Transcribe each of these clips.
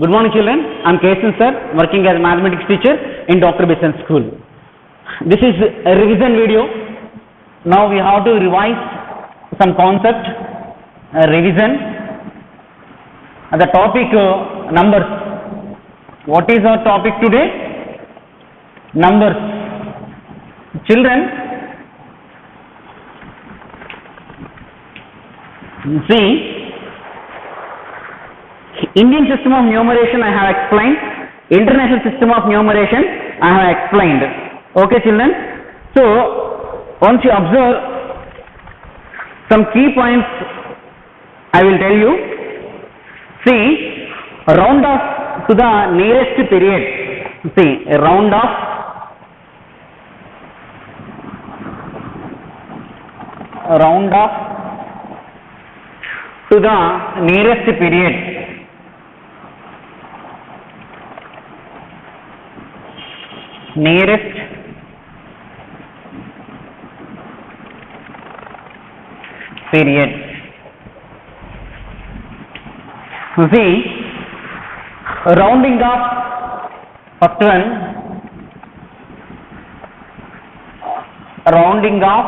Good morning, children. I am Kesan sir, working as a mathematics teacher in Dr. Besant School. This is a revision video. Now we have to revise some concept, revision. The topic numbers. What is our topic today? Numbers. Children, see, Indian system of numeration I have explained, international system of numeration I have explained. Okay, children. So once you observe some key points, I will tell you. See, round off to the nearest period. See, a round off to the nearest period. Nearest period. See, rounding off, first one, rounding off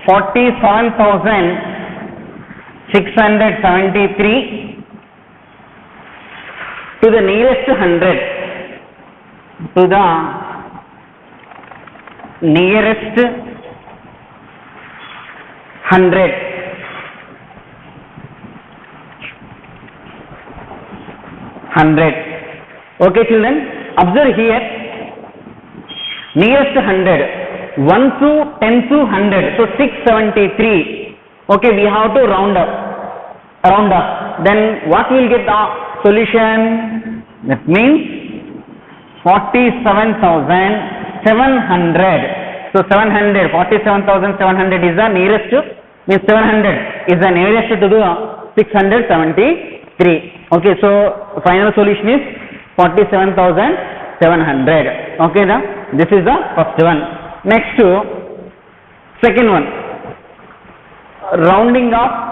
47,673 to the nearest 100, to the nearest 100. Okay, children, observe here, nearest 100, 1 to 10 to 100, so 673. Okay, we have to round up. Then what will get the solution? That means 47,700. So 47,700 is the nearest, means 700 is the nearest to the 673. Okay, so final solution is 47,700. Okay, this is the first one. Next, second one, rounding off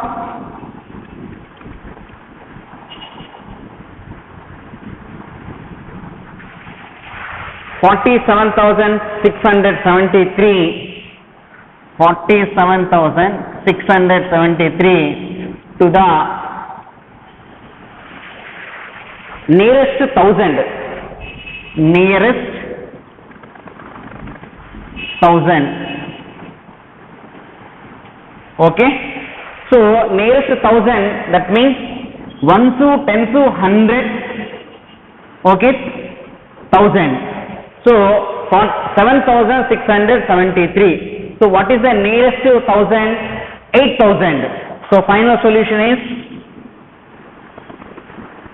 47,673 to the nearest 1000. Okay, so nearest 1000, that means 1 to 10 to 100. Okay, 1000. So 7,673. So what is the nearest to 1000? 8,000. So final solution is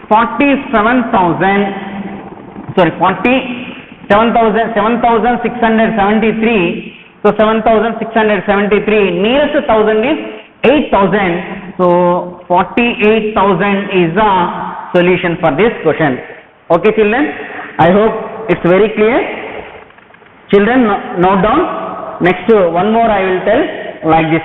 7,673. So 7,673, nearest to 1000 is 8,000. So 48,000 is the solution for this question. Okay, children, I hope it's very clear. Children, note down. Next, one more I will tell like this.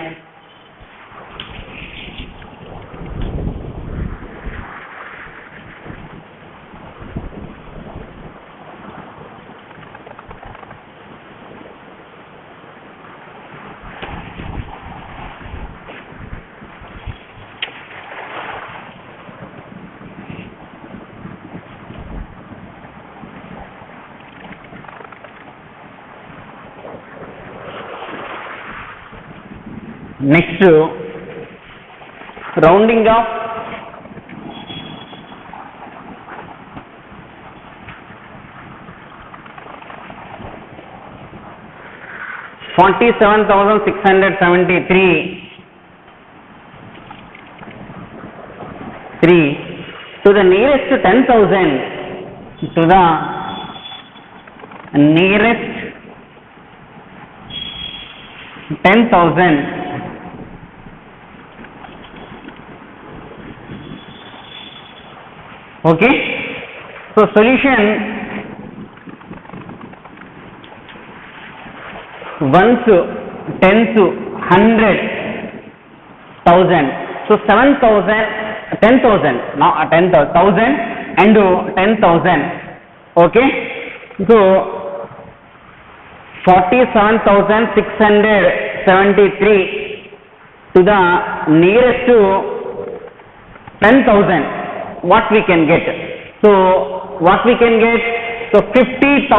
Next, rounding off 47,673 to the nearest 10,000, to the nearest 10,000. Okay, so solution ones, tens, 100, 1000. So 7,000, 10,000, now 10,000 and 10,000. Okay. So 47,673 to the nearest to 10,000. What we can get? So what we can get? So 50,000.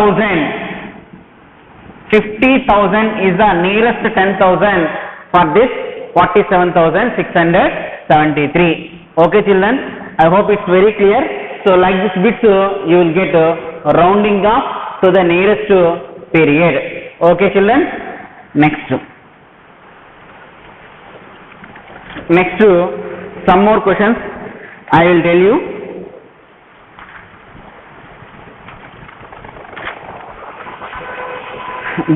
50,000 is the nearest 10,000 for this 47,673. Okay children, I hope it's very clear. So like this bits you will get rounding off to the nearest period. Okay children, next some more questions I will tell you.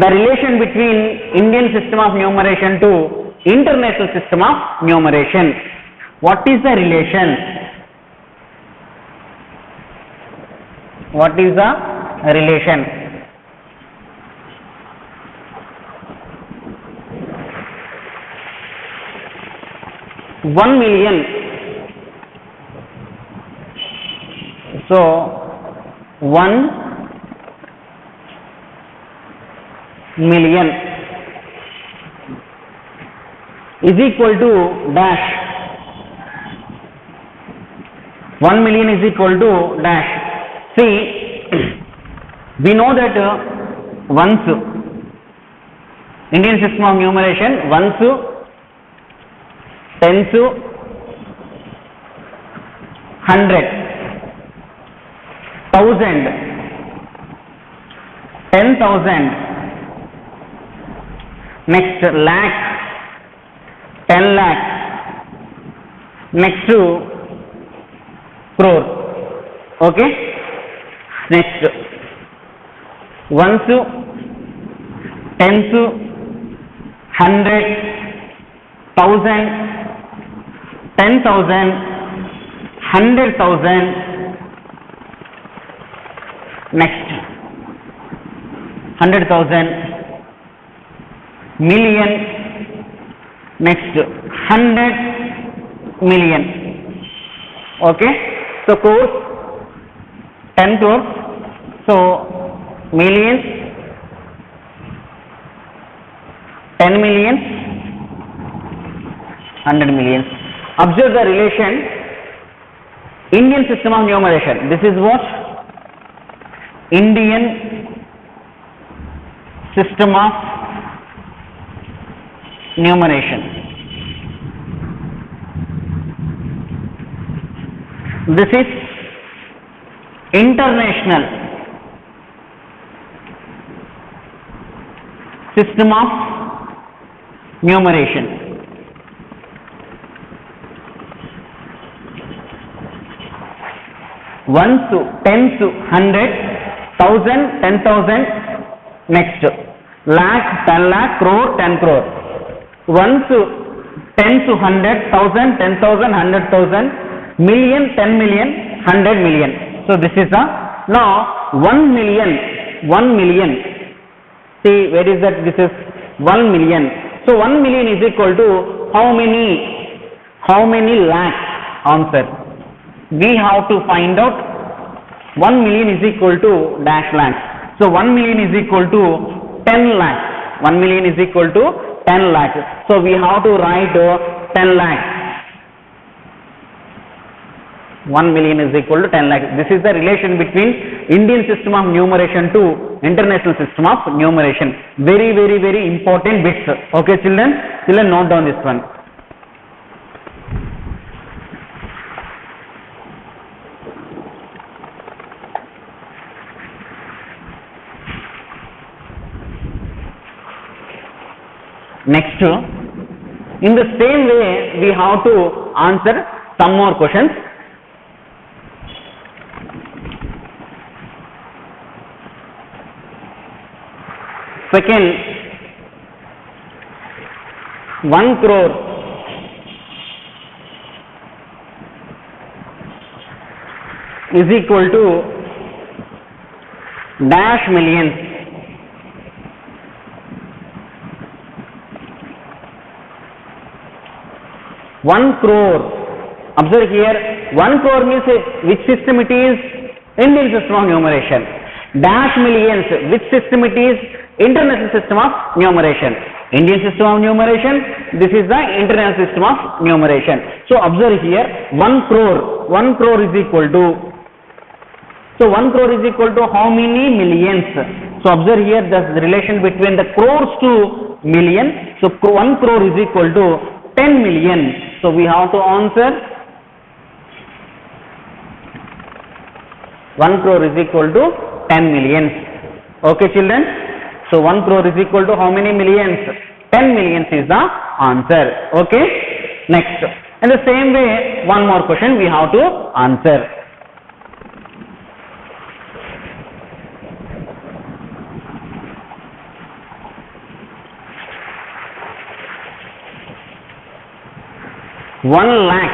The relation between Indian system of numeration to international system of numeration. What is the relation? What is the relation? One million. So 1 million is equal to dash. 1 million is equal to dash. See, we know that ones, Indian system of numeration, ones, tens, 100, 1000, 10,000, next lakh, 10 lakh, next to crore. Okay, next ones, tens, 100, 1000, 10,000, 100,000, next 100,000, million, next 100 million. Okay, so crores, 10 crores, so millions, 10 millions, 100 millions. Observe the relation. Indian system of numeration. This is what? Indian system of numeration. This is international system of numeration. Ones, tens, 100, 1000, 10,000, next lakh, 10 lakh, crore, 10 crore. Ones, tens, 100, 1000, 10,000, 100,000, million, 10 million, 100 million. So this is the, now 1 million, 1 million. See, where is that? This is 1 million. So 1 million is equal to how many lakhs? Answer. We have to find out 1 million is equal to dash lakhs. So 1 million is equal to 10 lakhs. 1 million is equal to 10 lakhs. So we have to write 10 lakhs. 1 million is equal to 10 lakhs. This is the relation between Indian system of numeration to international system of numeration. Very, very, very important bits. Okay, children? Children, note down this one. Next, in the same way, we have to answer some more questions. Second, 1 crore is equal to dash millions. 1 crore. Observe here, 1 crore means which system it is? Indian system of numeration. Dash millions, which system it is? International system of numeration. Indian system of numeration, this is the international system of numeration. So observe here, 1 crore is equal to, so 1 crore is equal to how many millions? So observe here the relation between the crores to million. So 1 crore is equal to 10 million. So we have to answer 1 crore is equal to 10 millions. Okay children. So 1 crore is equal to how many millions? 10 millions is the answer. Okay. Next. In the same way, one more question we have to answer. One lakh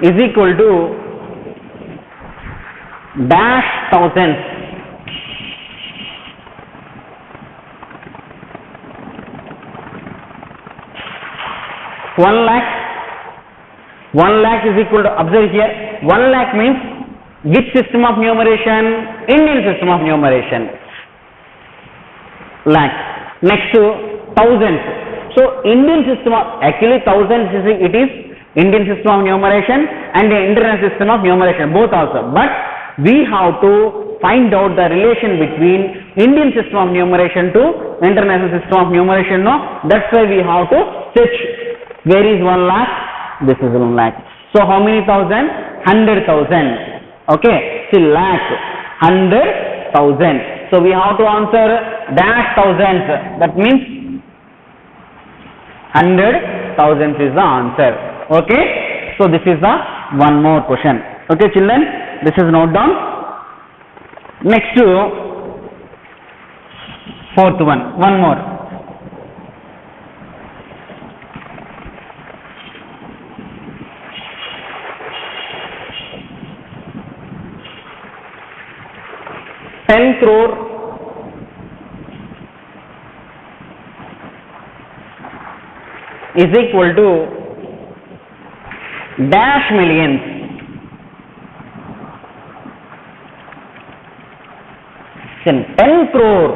is equal to dash thousands. One lakh is equal to, observe here, 1 lakh means which system of numeration? Indian system of numeration. Lakh. Next to thousands. So Indian system of, actually thousands is, it is Indian system of numeration and the international system of numeration, both also. But we have to find out the relation between Indian system of numeration to international system of numeration. No, that's why we have to search. Where is 1 lakh? This is 1 lakh. So how many thousand? 100,000. Okay. See, lakh, 100,000. So we have to answer dash thousands. That means 100,000 is the answer. Okay. So this is the one more question. Okay children, this is note down. Next to fourth one more. $10 crore is equal to dash millions. Then 10 crore.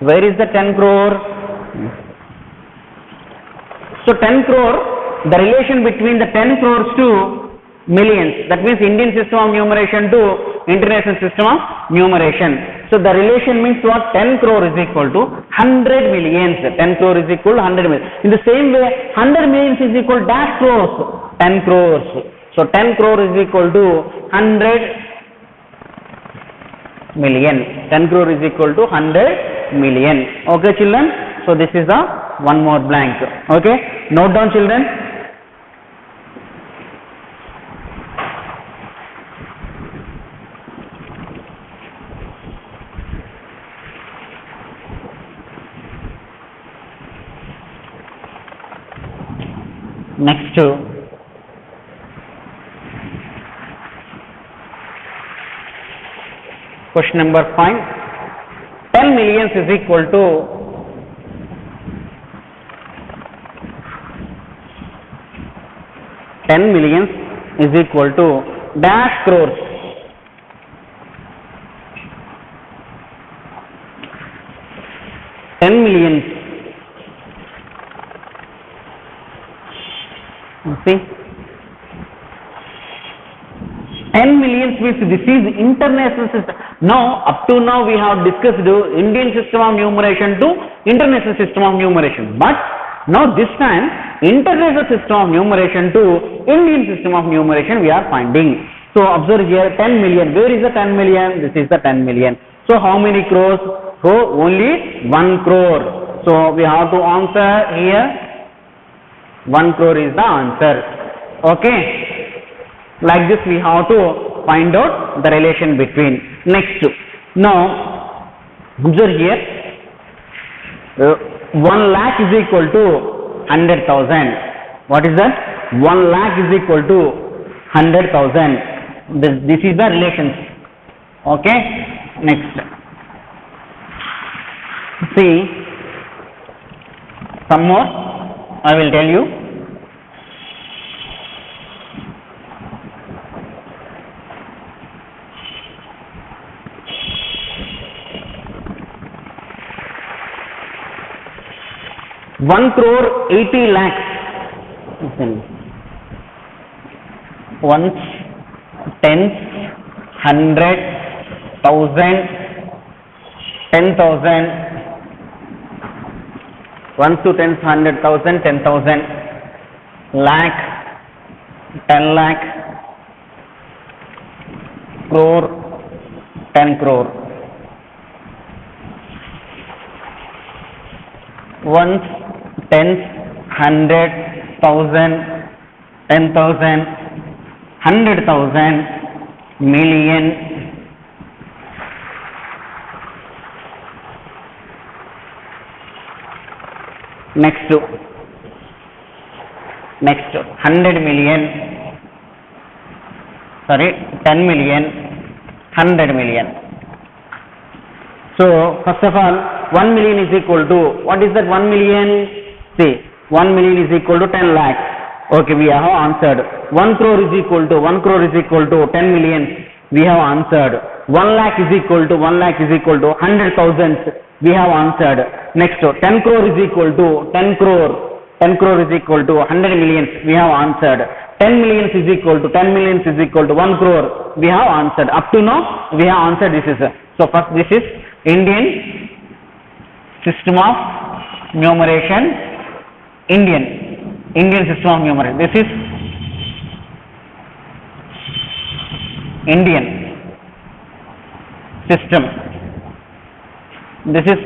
Where is the 10 crore? So 10 crore, the relation between the 10 crores to millions, that means Indian system of numeration to international system of numeration. So the relation means what? 10 crore is equal to 100 millions. 10 crore is equal to 100 millions. In the same way, 100 millions is equal to dash crores. 10 crores. So 10 crore is equal to 100 million. 10 crore is equal to 100 million. Okay children. So this is the one more blank. Okay. Note down children. Next to question number 5. 10 millions is equal to dash crores. See, 10 millions means this is international system. Now, up to now we have discussed Indian system of numeration to international system of numeration. But now this time international system of numeration to Indian system of numeration we are finding. So observe here 10 million. Where is the 10 million? This is the 10 million. So how many crores? So only 1 crore. So we have to answer here. 1 crore is the answer. Okay. Like this we have to find out the relation between. Next. Now observe here. 1 lakh is equal to 100,000. What is that? 1 lakh is equal to 100,000. This is the relations. Okay. Next. See, Some more I will tell you. One crore 80 lakhs. Ones, tens, hundred, thousand, 10,000. Ones to tens, 100,000, 10,000, lakh, 10 lakh, crore, 10 crore. Ones, tens, 100, 1,000, 10,000, 100,000, million, next 100 million, sorry, 10 million, 100 million. So first of all, 1 million is equal to, what is that 1 million? See, 1 million is equal to 10 lakhs. Okay, we have answered. 1 crore is equal to 10 million. We have answered. 1 lakh is equal to 100,000. We have answered. Next, 10 crore is equal to 10 crore. 10 crore is equal to 100 millions. We have answered. 10 millions is equal to 1 crore. We have answered. Up to now, we have answered this is. So first, this is Indian system of numeration. Indian system of numeration. This is Indian system. This is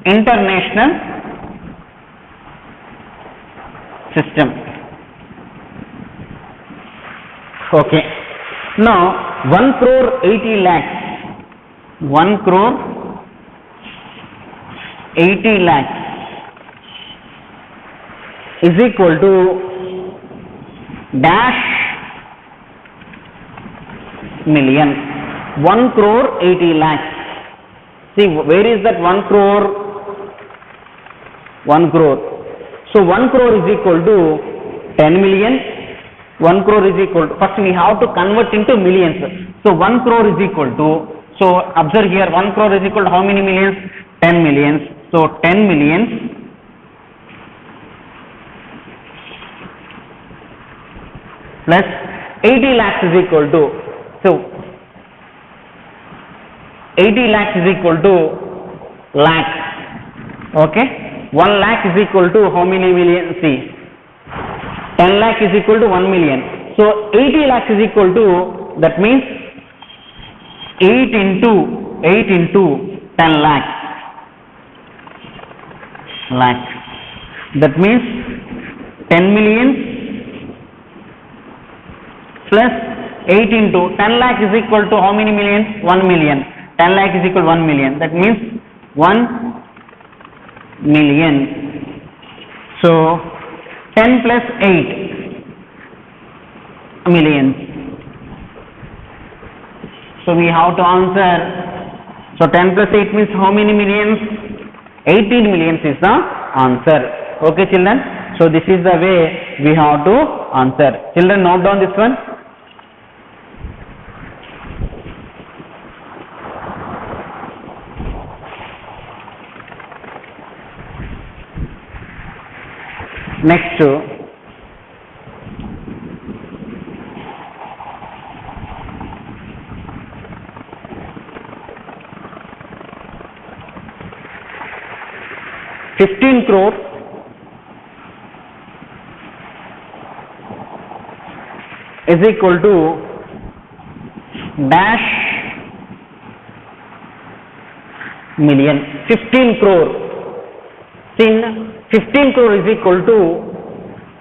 international system. Okay. Now 1 crore 80 lakhs. 1 crore 80 lakhs is equal to dash million. 1 crore 80 lakhs. See, where is that 1 crore? 1 crore. So 1 crore is equal to 10 million. 1 crore is equal to, first we have to convert into millions. So 1 crore is equal to, so observe here, 1 crore is equal to how many millions? 10 millions. So 10 millions plus 80 lakhs is equal to, so 80 lakhs is equal to lakh. Okay, 1 lakh is equal to how many million? See, 10 lakh is equal to 1 million. So 80 lakhs is equal to, that means 8 into 10 lakh. That means 10 millions plus 8 into 10 lakh is equal to how many millions? 1 million. 10 lakh is equal to 1 million. That means 1 million. So 10 plus 8 millions. So we have to answer. So 10 plus 8 means how many millions? 18 millions is the answer. Okay, children. So this is the way we have to answer. Children, note down this one. Next, $15 crore is equal to dash million. 15 crore. See, 15 crore is equal to,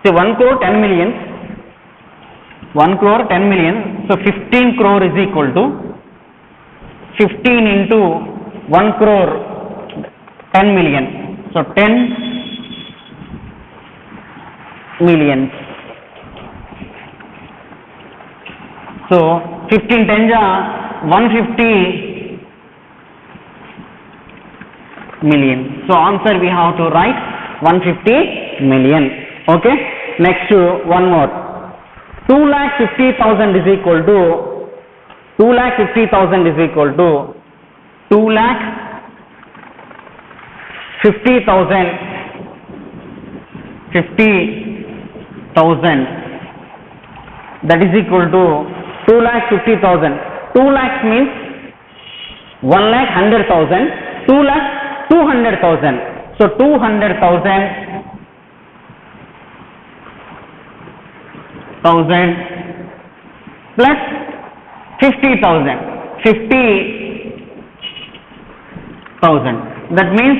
say 1 crore 10 million. 1 crore 10 million. So 15 crore is equal to 15 into 1 crore 10 million. So 10 millions. So 15 tens are 150 million. So answer we have to write 150 million. Okay. Next one more. 2,50,000 is equal to 2,50,000 is equal to 2,50,000 that is equal to 2,50,000. 2 lakhs means 1 lakh 100,000, 2 lakh 200,000. So 200,000 plus 50,000. 50,000. That means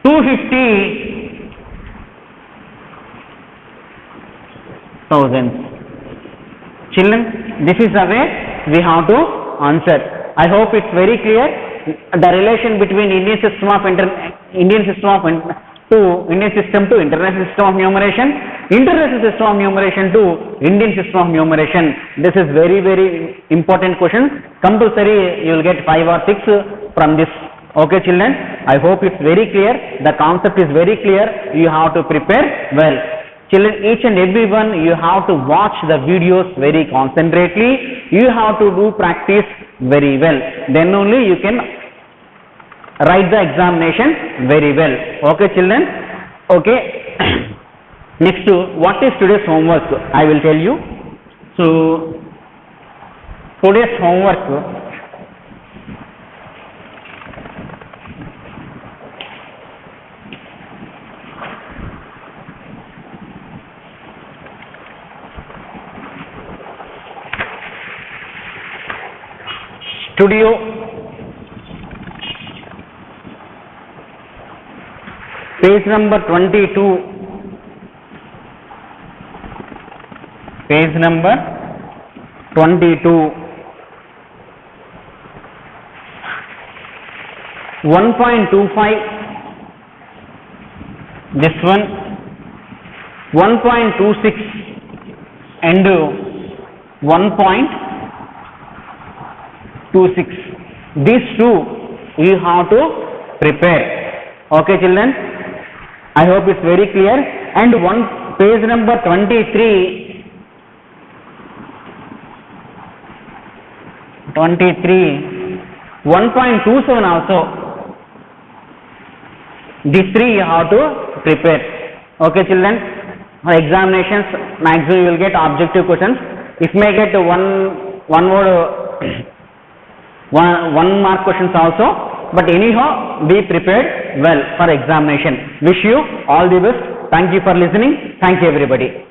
250,000. Children, this is the way we have to answer. I hope it's very clear. The relation between Indian system to international system of numeration, international system of numeration to Indian system of numeration. This is very, very important question. Compulsory you will get 5 or 6 from this. Okay children, I hope it's very clear. The concept is very clear. You have to prepare well. Children, each and everyone, you have to watch the videos very concentrately. You have to do practice very well. Then only you can write the examination very well. Okay children. Okay. Next, what is today's homework? I will tell you. So today's homework, studio page number 22, page number 22, 1.25, this one 1.26 and 1.26. These two you have to prepare. Okay children, I hope it's very clear. And page number 23, 1.27 also. These three you have to prepare. Okay children, for examinations maximum you will get objective questions. If may get one mark questions also, but anyhow be prepared well for examination. Wish you all the best. Thank you for listening. Thank you everybody.